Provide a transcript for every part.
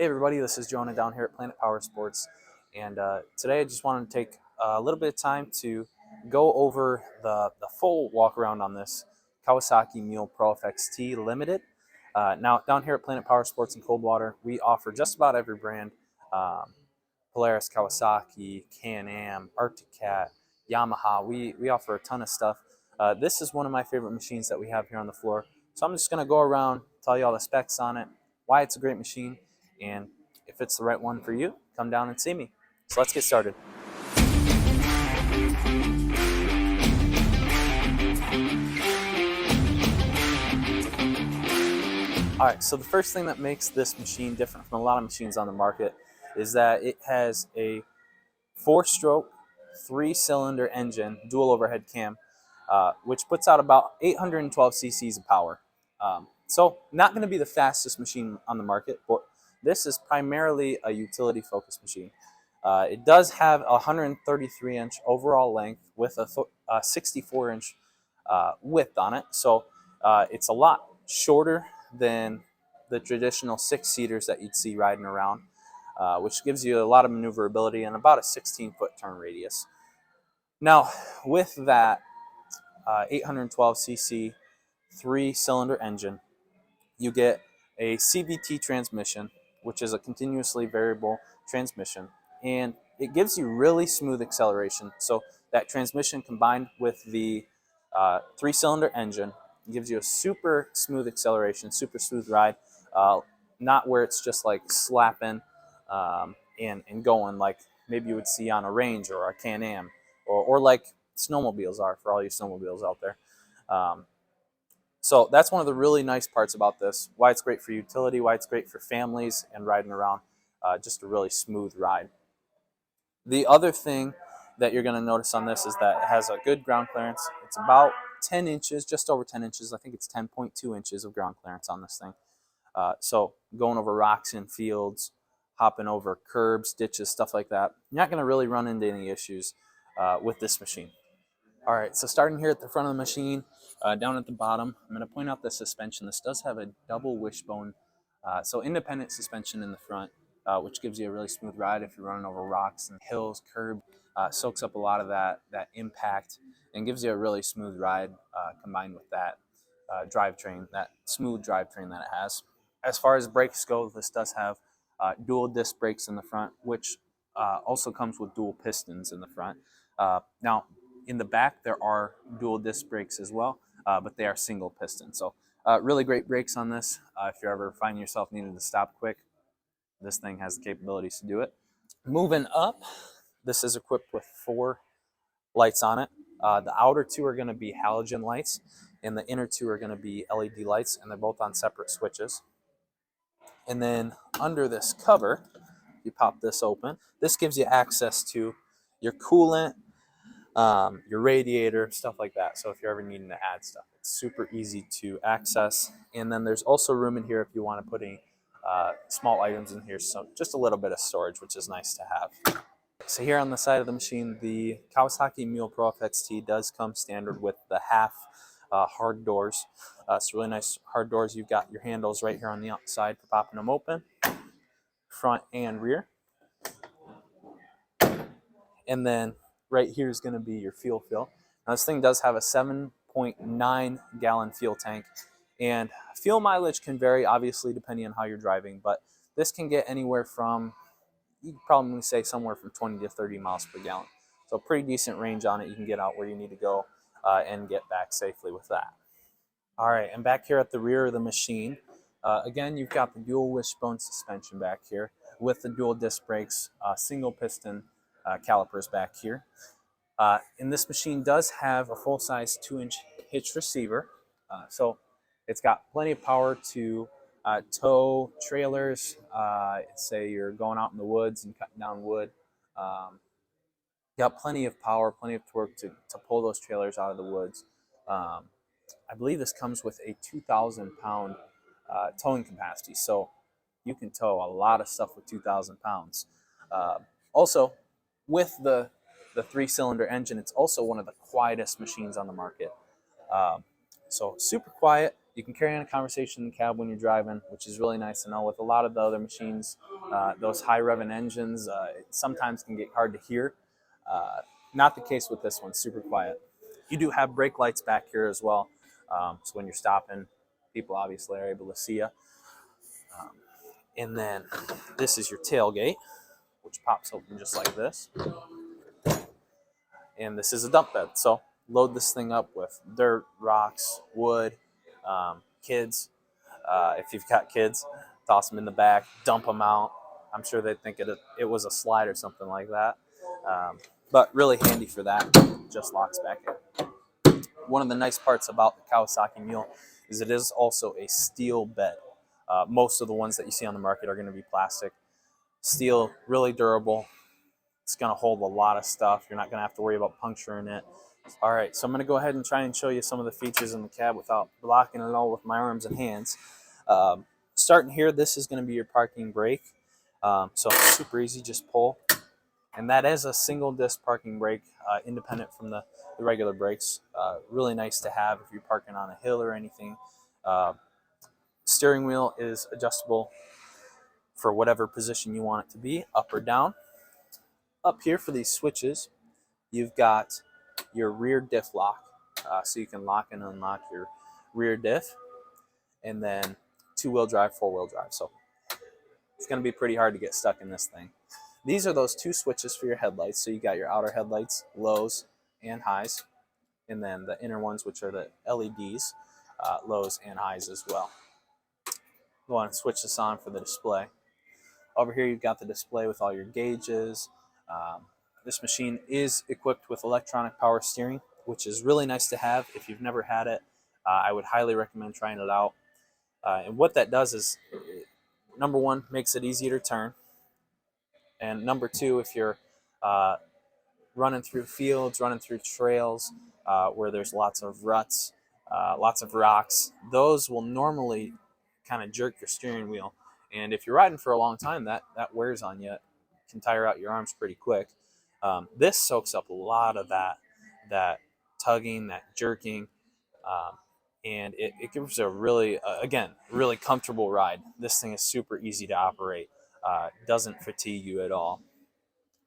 Hey everybody, this is Jonah down here at Planet Power Sports, and today I just wanted to take a little bit of time to go over the full walk around on this Kawasaki Mule Pro-FXT Limited. Now down here at Planet Power Sports in Coldwater, we offer just about every brand, Polaris, Kawasaki, Can-Am, Arctic Cat, Yamaha. We offer a ton of stuff. This is one of my favorite machines that we have here on the floor, so I'm just going to go around, tell you all the specs on it, why it's a great machine, and if it's the right one for you, come down and see me. So let's get started. All right, so the first thing that makes this machine different from a lot of machines on the market is that it has a 4-stroke, 3-cylinder engine, dual overhead cam, which puts out about 812 cc's of power. So not going to be the fastest machine on the market, but this is primarily a utility-focused machine. It does have a 133-inch overall length with a 64-inch width on it, so it's a lot shorter than the traditional 6-seaters that you'd see riding around, which gives you a lot of maneuverability and about a 16-foot turn radius. Now, with that 812 cc 3-cylinder engine, you get a CVT transmission, which is a continuously variable transmission, and it gives you really smooth acceleration. So that transmission combined with the 3-cylinder engine gives you a super smooth acceleration, super smooth ride, not where it's just like slapping and going like maybe you would see on a Range or a Can-Am, or like snowmobiles are for all you snowmobiles out there. So that's one of the really nice parts about this, why it's great for utility, why it's great for families and riding around, just a really smooth ride. The other thing that you're going to notice on this is that it has a good ground clearance. It's about 10 inches, just over 10 inches. I think it's 10.2 inches of ground clearance on this thing. So going over rocks in fields, hopping over curbs, ditches, stuff like that, you're not going to really run into any issues with this machine. All right, so starting here at the front of the machine, down at the bottom, I'm going to point out the suspension. This does have a double wishbone, so independent suspension in the front, which gives you a really smooth ride if you're running over rocks and hills, curb, soaks up a lot of that impact and gives you a really smooth ride combined with that drivetrain, that smooth drivetrain that it has. As far as brakes go, this does have dual disc brakes in the front, which also comes with dual pistons in the front. Now, in the back, there are dual disc brakes as well, but they are single piston. So really great brakes on this. If you're ever finding yourself needing to stop quick, this thing has the capabilities to do it. Moving up, this is equipped with 4 lights on it. The outer 2 are going to be halogen lights, and the inner 2 are going to be LED lights, and they're both on separate switches. And then under this cover, you pop this open. This gives you access to your coolant, your radiator, stuff like that. So if you're ever needing to add stuff, it's super easy to access. And then there's also room in here if you want to put any small items in here, so just a little bit of storage, which is nice to have. So here on the side of the machine, the Kawasaki Mule Pro-FXT does come standard with the half hard doors. It's really nice hard doors. You've got your handles right here on the outside for popping them open, front and rear. And then right here is going to be your fuel fill. Now this thing does have a 7.9 gallon fuel tank, and fuel mileage can vary obviously depending on how you're driving, but this can get anywhere from, you could probably say somewhere from 20 to 30 miles per gallon. So pretty decent range on it. You can get out where you need to go and get back safely with that. All right, and back here at the rear of the machine, again, you've got the dual wishbone suspension back here with the dual disc brakes, single piston calipers back here. And this machine does have a full-size 2-inch hitch receiver, so it's got plenty of power to tow trailers. Say you're going out in the woods and cutting down wood. Got plenty of power, plenty of torque to pull those trailers out of the woods. I believe this comes with a 2,000-pound towing capacity, so you can tow a lot of stuff with 2,000 pounds. Also, with the 3-cylinder engine, it's also one of the quietest machines on the market. So super quiet, You can carry on a conversation in the cab when you're driving, which is really nice to know. With a lot of the other machines, those high revving engines, it sometimes can get hard to hear. Not the case with this one, super quiet. You do have brake lights back here as well. So when you're stopping, people obviously are able to see you. And then this is your tailgate, which pops open just like this. And this is a dump bed. So load this thing up with dirt, rocks, wood, kids. If you've got kids, toss them in the back, dump them out. I'm sure they'd think it was a slide or something like that. But really handy for that. Just locks back in. One of the nice parts about the Kawasaki Mule is it is also a steel bed. Most of the ones that you see on the market are going to be plastic. Steel, really durable. It's going to hold a lot of stuff. You're not going to have to worry about puncturing it. All right, so I'm going to go ahead and try and show you some of the features in the cab without blocking it all with my arms and hands. Starting here, this is going to be your parking brake. So super easy, just pull. And that is a single disc parking brake, independent from the regular brakes. Really nice to have if you're parking on a hill or anything. Steering wheel is adjustable for whatever position you want it to be, up or down. Up here for these switches, you've got your rear diff lock, so you can lock and unlock your rear diff, and then two-wheel drive, four-wheel drive. So it's going to be pretty hard to get stuck in this thing. These are those two switches for your headlights. So you got your outer headlights, lows and highs, and then the inner ones, which are the LEDs, lows and highs as well. Go on and switch this on for the display. Over here, you've got the display with all your gauges. This machine is equipped with electronic power steering, which is really nice to have. If you've never had it, I would highly recommend trying it out. And what that does is, number one, makes it easier to turn. And number two, if you're running through fields, running through trails where there's lots of ruts, lots of rocks, those will normally kind of jerk your steering wheel. And if you're riding for a long time, that wears on you. It can tire out your arms pretty quick. This soaks up a lot of that tugging, that jerking, and it gives a really, again, really comfortable ride. This thing is super easy to operate. Doesn't fatigue you at all.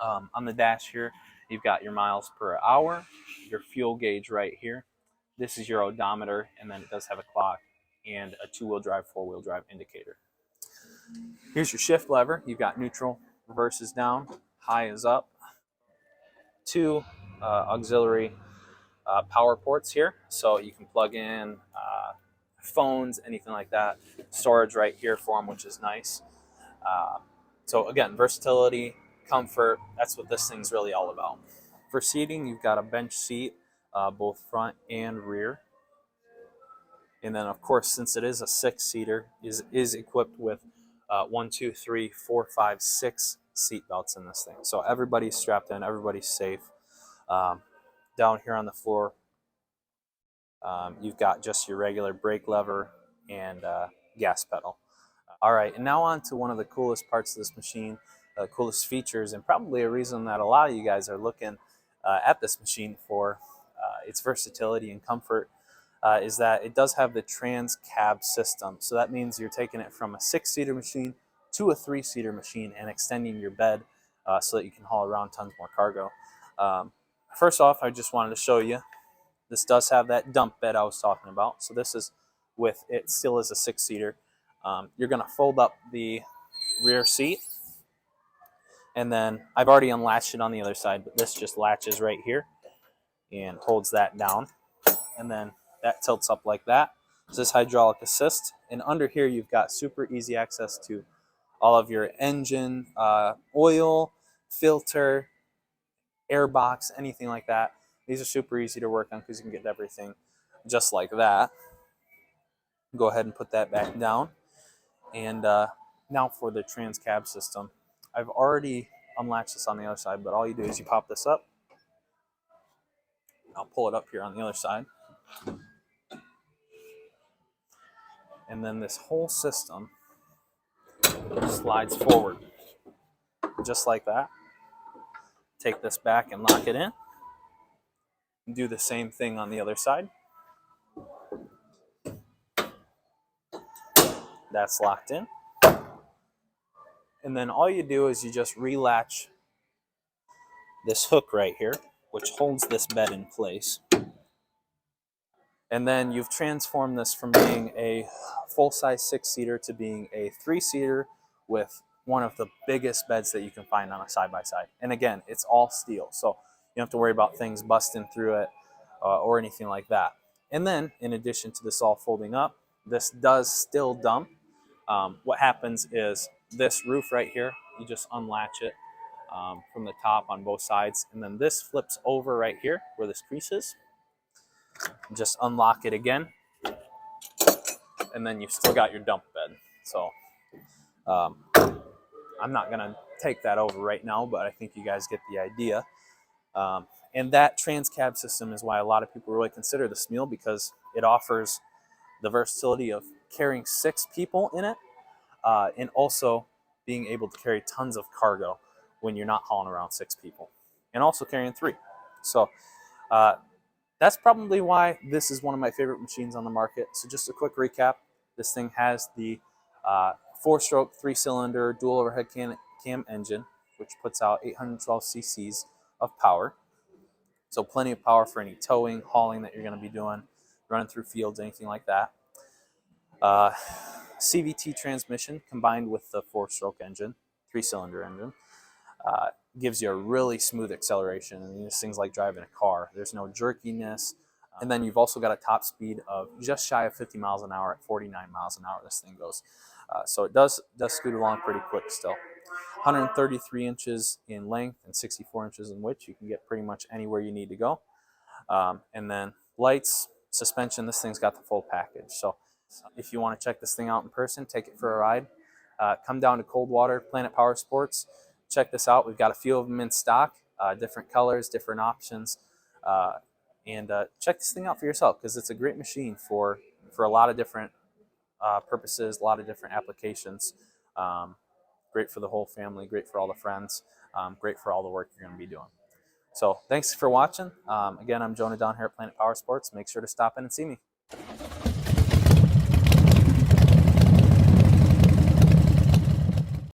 On the dash here, you've got your miles per hour, your fuel gauge right here. This is your odometer, and then it does have a clock and a two-wheel drive, four-wheel drive indicator. Here's your shift lever. You've got neutral, reverse is down, high is up. Two auxiliary power ports here, so you can plug in phones, anything like that. Storage right here for them, which is nice. So again, versatility, comfort, that's what this thing's really all about. For seating, you've got a bench seat, both front and rear. And then, of course, since it is a six-seater, is equipped with 1, 2, 3, 4, 5, 6 seat belts in this thing. So everybody's strapped in, everybody's safe. Down here on the floor, you've got just your regular brake lever and gas pedal. All right, and now on to one of the coolest parts of this machine, coolest features, and probably a reason that a lot of you guys are looking at this machine for its versatility and comfort, is that it does have the trans cab system. So that means you're taking it from a six-seater machine to a three-seater machine and extending your bed so that you can haul around tons more cargo. First off, I just wanted to show you, this does have that dump bed I was talking about. So this is with, it still is a six-seater. You're going to fold up the rear seat, and then I've already unlatched it on the other side, but this just latches right here and holds that down, and then that tilts up like that. So this hydraulic assist, and under here you've got super easy access to all of your engine, oil, filter, air box, anything like that. These are super easy to work on because you can get everything just like that. Go ahead and put that back down. And now for the trans cab system. I've already unlatched this on the other side, but all you do is you pop this up. I'll pull it up here on the other side. And then this whole system slides forward, just like that. Take this back and lock it in. Do the same thing on the other side. That's locked in. And then all you do is you just relatch this hook right here, which holds this bed in place. And then you've transformed this from being a full-size 6-seater to being a 3-seater with one of the biggest beds that you can find on a side-by-side. And again, it's all steel, so you don't have to worry about things busting through it or anything like that. And then, in addition to this all folding up, this does still dump. What happens is this roof right here, you just unlatch it from the top on both sides, and then this flips over right here where this crease is. Just unlock it again, and then you've still got your dump bed. So I'm not going to take that over right now, but I think you guys get the idea. And that trans cab system is why a lot of people really consider this Mule, because it offers the versatility of carrying 6 people in it, and also being able to carry tons of cargo when you're not hauling around 6 people, and also carrying 3. So that's probably why this is one of my favorite machines on the market. So just a quick recap. This thing has the 4-stroke, 3-cylinder, dual overhead cam engine, which puts out 812 cc's of power. So plenty of power for any towing, hauling that you're going to be doing, running through fields, anything like that. CVT transmission combined with the 4-stroke engine, 3-cylinder engine, gives you a really smooth acceleration. I mean, this thing's like driving a car. There's no jerkiness. And then you've also got a top speed of just shy of 50 miles an hour at 49 miles an hour this thing goes. So it does scoot along pretty quick still. 133 inches in length and 64 inches in width. You can get pretty much anywhere you need to go. And then lights, suspension, this thing's got the full package. So if you want to check this thing out in person, take it for a ride. Come down to Coldwater, Planet Power Sports. Check this out. We've got a few of them in stock, different colors, different options. And check this thing out for yourself, because it's a great machine for a lot of different purposes, a lot of different applications. Great for the whole family, great for all the friends, great for all the work you're going to be doing. So thanks for watching. Again, I'm Jonah down here at Planet Power Sports. Make sure to stop in and see me.